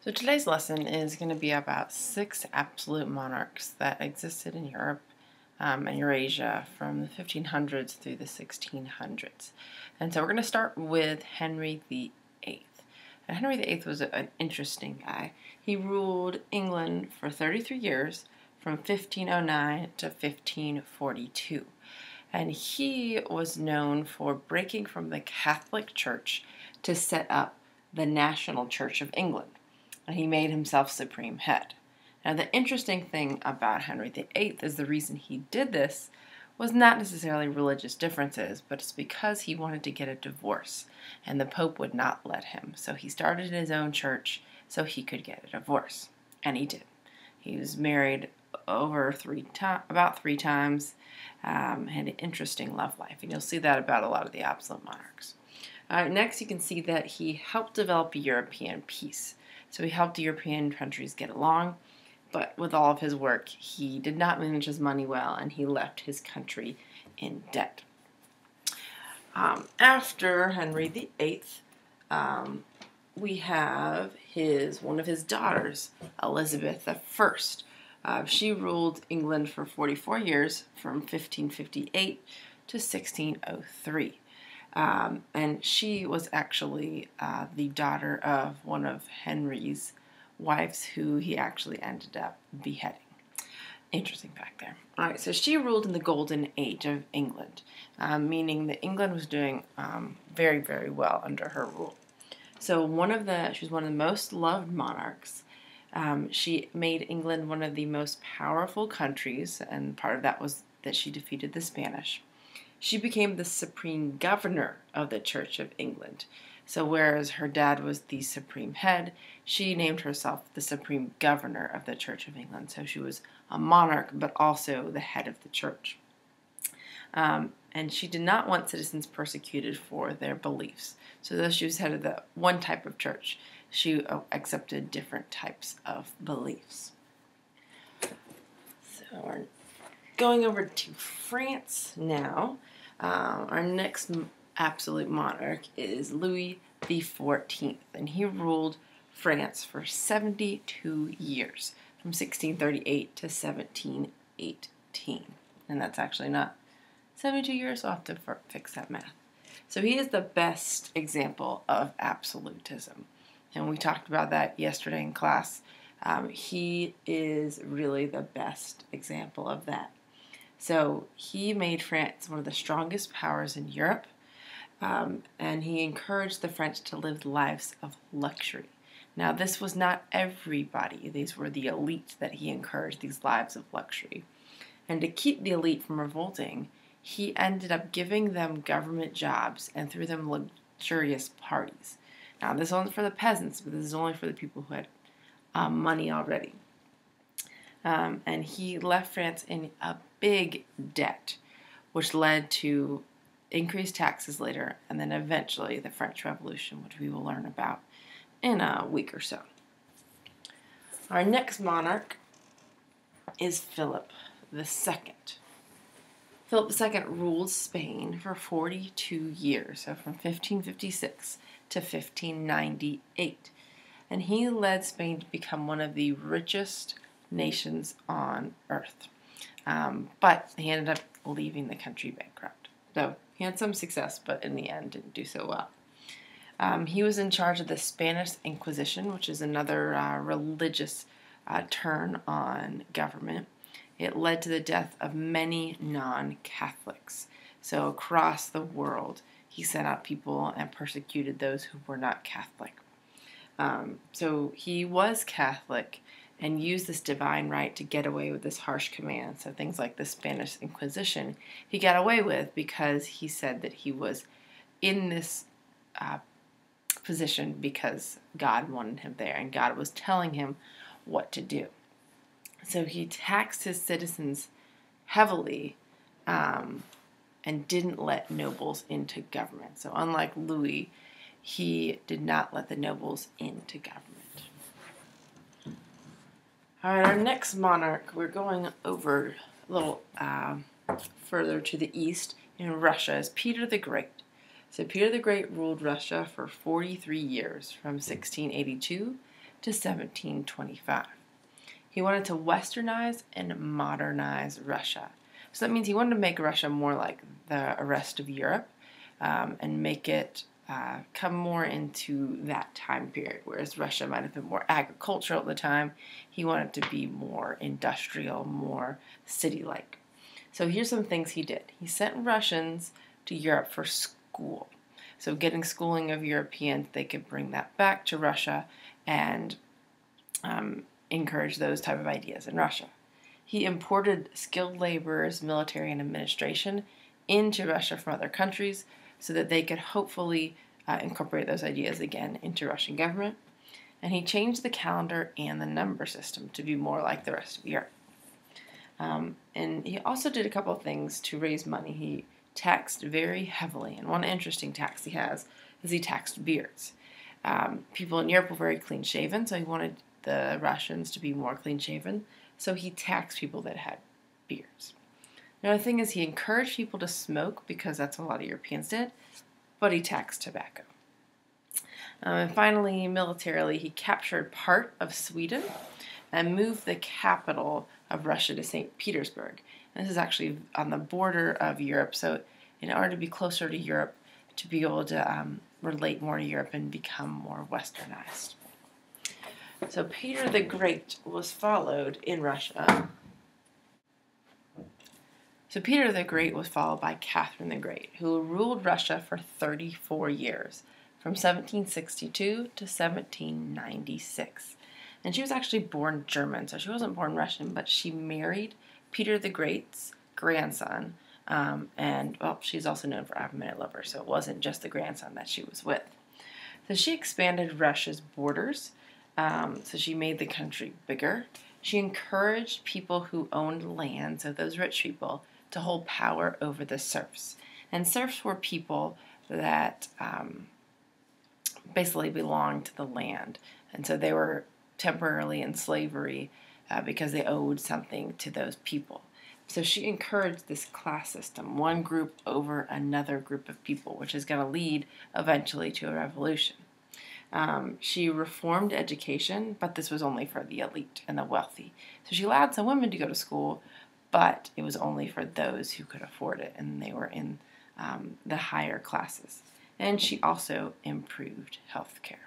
So today's lesson is going to be about 6 absolute monarchs that existed in Europe and Eurasia from the 1500s through the 1600s. And so we're going to start with Henry VIII. And Henry VIII was an interesting guy. He ruled England for 33 years from 1509 to 1542. And he was known for breaking from the Catholic Church to set up the National Church of England. And he made himself supreme head. Now, the interesting thing about Henry VIII is the reason he did this was not necessarily religious differences, but it's because he wanted to get a divorce, and the Pope would not let him. So he started his own church so he could get a divorce, and he did. He was married about three times, had an interesting love life, and you'll see that about a lot of the absolute monarchs. Next, you can see that he helped develop European peace. So he helped European countries get along, but with all of his work, he did not manage his money well, and he left his country in debt. After Henry VIII, we have one of his daughters, Elizabeth I. She ruled England for 44 years, from 1558 to 1603. And she was actually the daughter of one of Henry's wives, who he actually ended up beheading. Interesting fact there. All right, so she ruled in the golden age of England, meaning that England was doing very, very well under her rule. So she was one of the most loved monarchs. She made England one of the most powerful countries, and part of that was that she defeated the Spanish. She became the supreme governor of the Church of England. So whereas her dad was the supreme head, she named herself the supreme governor of the Church of England. So she was a monarch, but also the head of the church. And she did not want citizens persecuted for their beliefs. So though she was head of the one type of church, she accepted different types of beliefs. So we're going over to France now. Our next absolute monarch is Louis XIV, and he ruled France for 72 years, from 1638 to 1718. And that's actually not 72 years, so I'll have to fix that math. So he is the best example of absolutism, and we talked about that yesterday in class. He is really the best example of that. So he made France one of the strongest powers in Europe, and he encouraged the French to live lives of luxury. Now, this was not everybody. These were the elite that he encouraged, these lives of luxury. And to keep the elite from revolting, he ended up giving them government jobs and threw them luxurious parties. Now, this wasn't for the peasants, but this is only for the people who had money already. And he left France in a big debt, which led to increased taxes later, and then eventually the French Revolution, which we will learn about in a week or so. Our next monarch is Philip II. Philip II ruled Spain for 42 years, so from 1556 to 1598. And he led Spain to become one of the richest nations on earth. But he ended up leaving the country bankrupt. So he had some success, but in the end didn't do so well. He was in charge of the Spanish Inquisition, which is another religious turn on government. It led to the death of many non-Catholics. So across the world, he sent out people and persecuted those who were not Catholic. So he was Catholic and used this divine right to get away with this harsh command. So things like the Spanish Inquisition, he got away with because he said that he was in this position because God wanted him there, and God was telling him what to do. So he taxed his citizens heavily and didn't let nobles into government. So unlike Louis, he did not let the nobles into government. All right, our next monarch, we're going over a little further to the east in Russia, is Peter the Great. So Peter the Great ruled Russia for 43 years, from 1682 to to 1725. He wanted to westernize and modernize Russia. So that means he wanted to make Russia more like the rest of Europe and make it come more into that time period. Whereas Russia might have been more agricultural at the time, he wanted to be more industrial, more city-like. So here's some things he did. He sent Russians to Europe for school. So getting schooling of Europeans, they could bring that back to Russia and encourage those type of ideas in Russia. He imported skilled laborers, military, and administration into Russia from other countries so that they could hopefully incorporate those ideas again into Russian government. And he changed the calendar and the number system to be more like the rest of Europe. And he also did a couple of things to raise money. He taxed very heavily, and one interesting tax he has is he taxed beards. People in Europe were very clean-shaven, so he wanted the Russians to be more clean-shaven, so he taxed people that had beards. Now the thing is, he encouraged people to smoke because that's what a lot of Europeans did, but he taxed tobacco. And finally, militarily, he captured part of Sweden and moved the capital of Russia to St. Petersburg. And this is actually on the border of Europe, so in order to be closer to Europe, to be able to relate more to Europe and become more westernized. So Peter the Great was followed in Russia. So Peter the Great was followed by Catherine the Great, who ruled Russia for 34 years, from 1762 to 1796. And she was actually born German, so she wasn't born Russian, but she married Peter the Great's grandson. And, well, she's also known for having a lover, so it wasn't just the grandson that she was with. So she expanded Russia's borders, so she made the country bigger. She encouraged people who owned land, so those rich people, to hold power over the serfs. And serfs were people that basically belonged to the land, and so they were temporarily in slavery because they owed something to those people. So she encouraged this class system, one group over another group of people, which is going to lead eventually to a revolution. She reformed education, but this was only for the elite and the wealthy. So she allowed some women to go to school, but it was only for those who could afford it, and they were in the higher classes. And she also improved health care.